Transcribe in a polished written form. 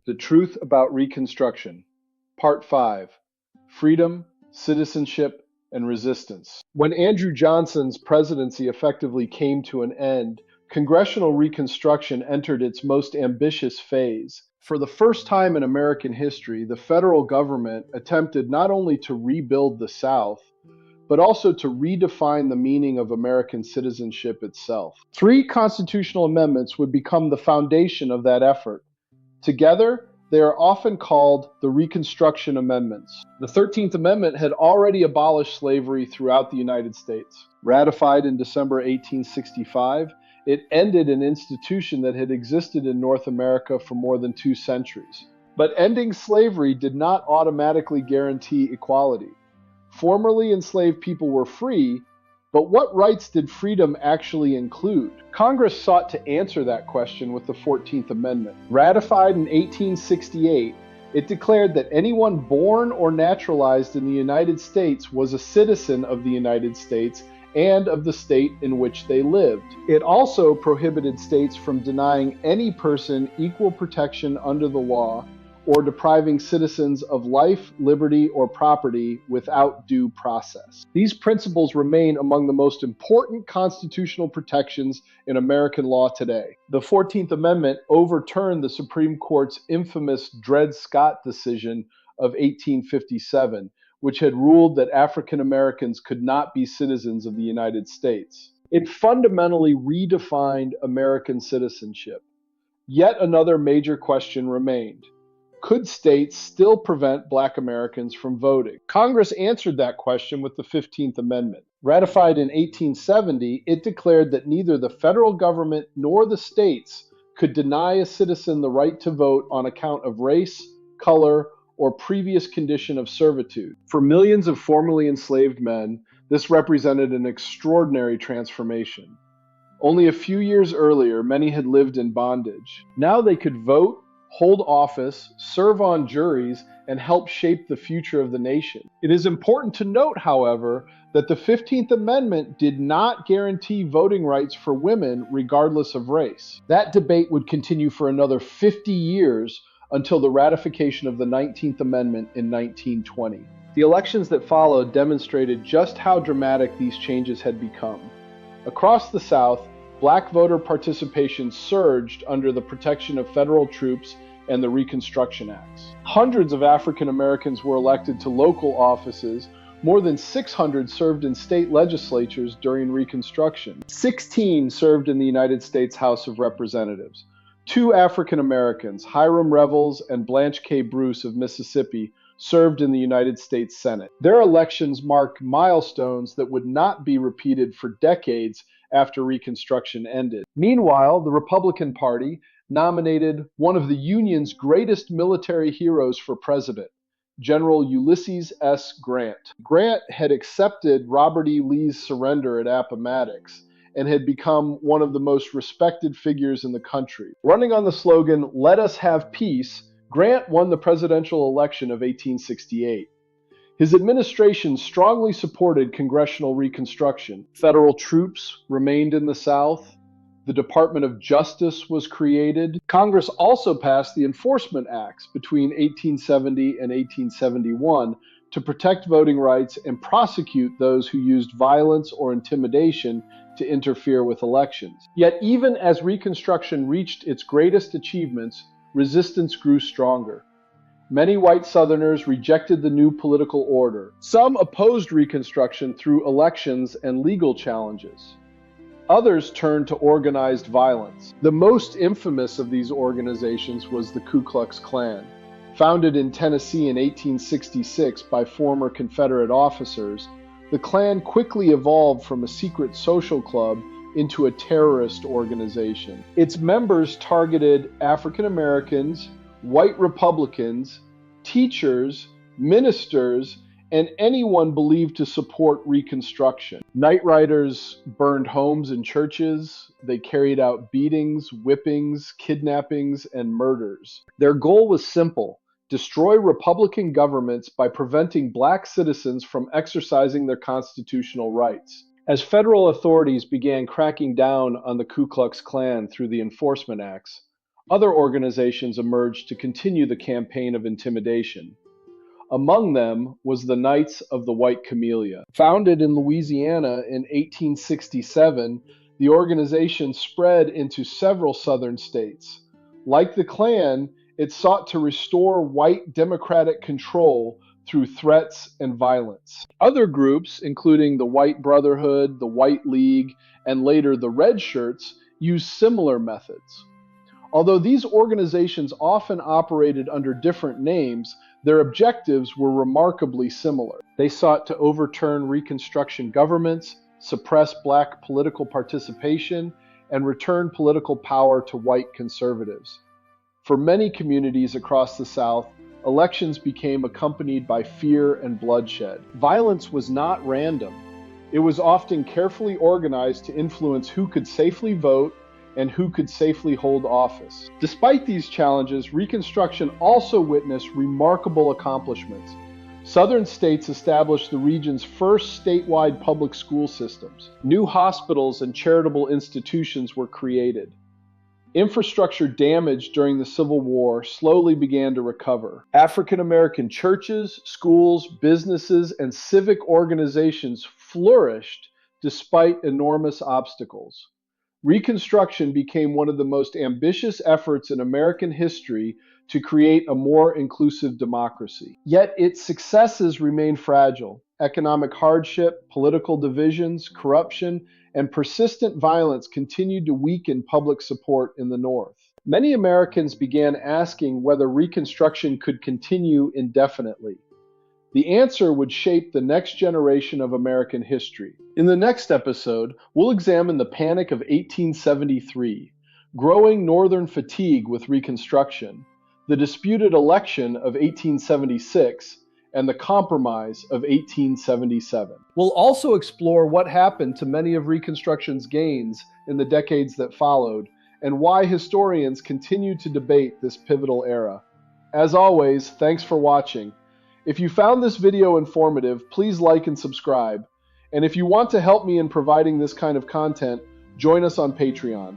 The Truth About Reconstruction, Part 5, Freedom, Citizenship, and Resistance. When Andrew Johnson's presidency effectively came to an end, congressional Reconstruction entered its most ambitious phase. For the first time in American history, the federal government attempted not only to rebuild the South, but also to redefine the meaning of American citizenship itself. 3 constitutional amendments would become the foundation of that effort. Together, they are often called the Reconstruction Amendments. The 13th Amendment had already abolished slavery throughout the United States. Ratified in December 1865, it ended an institution that had existed in North America for more than 2 centuries. But ending slavery did not automatically guarantee equality. Formerly enslaved people were free, but what rights did freedom actually include? Congress sought to answer that question with the 14th Amendment. Ratified in 1868, it declared that anyone born or naturalized in the United States was a citizen of the United States and of the state in which they lived. It also prohibited states from denying any person equal protection under the law or depriving citizens of life, liberty, or property without due process. These principles remain among the most important constitutional protections in American law today. The 14th Amendment overturned the Supreme Court's infamous Dred Scott decision of 1857, which had ruled that African Americans could not be citizens of the United States. It fundamentally redefined American citizenship. Yet another major question remained. Could states still prevent Black Americans from voting? Congress answered that question with the 15th Amendment. Ratified in 1870, it declared that neither the federal government nor the states could deny a citizen the right to vote on account of race, color, or previous condition of servitude. For millions of formerly enslaved men, this represented an extraordinary transformation. Only a few years earlier, many had lived in bondage. Now they could vote, hold office, serve on juries, and help shape the future of the nation. It is important to note, however, that the 15th Amendment did not guarantee voting rights for women regardless of race. That debate would continue for another 50 years until the ratification of the 19th Amendment in 1920. The elections that followed demonstrated just how dramatic these changes had become. Across the South, Black voter participation surged under the protection of federal troops and the Reconstruction Acts. Hundreds of African Americans were elected to local offices. More than 600 served in state legislatures during Reconstruction. 16 served in the United States House of Representatives. 2 African Americans, Hiram Revels and Blanche K. Bruce of Mississippi, served in the United States Senate. Their elections marked milestones that would not be repeated for decades after Reconstruction ended. Meanwhile, the Republican Party nominated one of the Union's greatest military heroes for president, General Ulysses S. Grant. Grant had accepted Robert E. Lee's surrender at Appomattox and had become one of the most respected figures in the country. Running on the slogan, "Let us have peace," Grant won the presidential election of 1868. His administration strongly supported congressional reconstruction. Federal troops remained in the South. The Department of Justice was created. Congress also passed the Enforcement Acts between 1870 and 1871 to protect voting rights and prosecute those who used violence or intimidation to interfere with elections. Yet even as Reconstruction reached its greatest achievements, resistance grew stronger. Many white Southerners rejected the new political order. Some opposed Reconstruction through elections and legal challenges. Others turned to organized violence. The most infamous of these organizations was the Ku Klux Klan. Founded in Tennessee in 1866 by former Confederate officers, the Klan quickly evolved from a secret social club into a terrorist organization. Its members targeted African Americans, white Republicans, teachers, ministers, and anyone believed to support Reconstruction. Night riders burned homes and churches. They carried out beatings, whippings, kidnappings, and murders. Their goal was simple: destroy Republican governments by preventing Black citizens from exercising their constitutional rights. As federal authorities began cracking down on the Ku Klux Klan through the Enforcement Acts, Other organizations emerged to continue the campaign of intimidation. Among them was the Knights of the White Camelia. Founded in Louisiana in 1867, the organization spread into several southern states. Like the Klan, it sought to restore white democratic control through threats and violence. Other groups, including the White Brotherhood, the White League, and later the Red Shirts, used similar methods. Although these organizations often operated under different names, their objectives were remarkably similar. They sought to overturn Reconstruction governments, suppress black political participation, and return political power to white conservatives. For many communities across the South, elections became accompanied by fear and bloodshed. Violence was not random. It was often carefully organized to influence who could safely vote and who could safely hold office. Despite these challenges, Reconstruction also witnessed remarkable accomplishments. Southern states established the region's first statewide public school systems. New hospitals and charitable institutions were created. Infrastructure damaged during the Civil War slowly began to recover. African American churches, schools, businesses, and civic organizations flourished despite enormous obstacles. Reconstruction became one of the most ambitious efforts in American history to create a more inclusive democracy. Yet its successes remain fragile. Economic hardship, political divisions, corruption, and persistent violence continued to weaken public support in the North. Many Americans began asking whether Reconstruction could continue indefinitely. The answer would shape the next generation of American history. In the next episode, we'll examine the Panic of 1873, growing Northern fatigue with Reconstruction, the disputed election of 1876, and the Compromise of 1877. We'll also explore what happened to many of Reconstruction's gains in the decades that followed, and why historians continue to debate this pivotal era. As always, thanks for watching. If you found this video informative, please like and subscribe. And if you want to help me in providing this kind of content, join us on Patreon.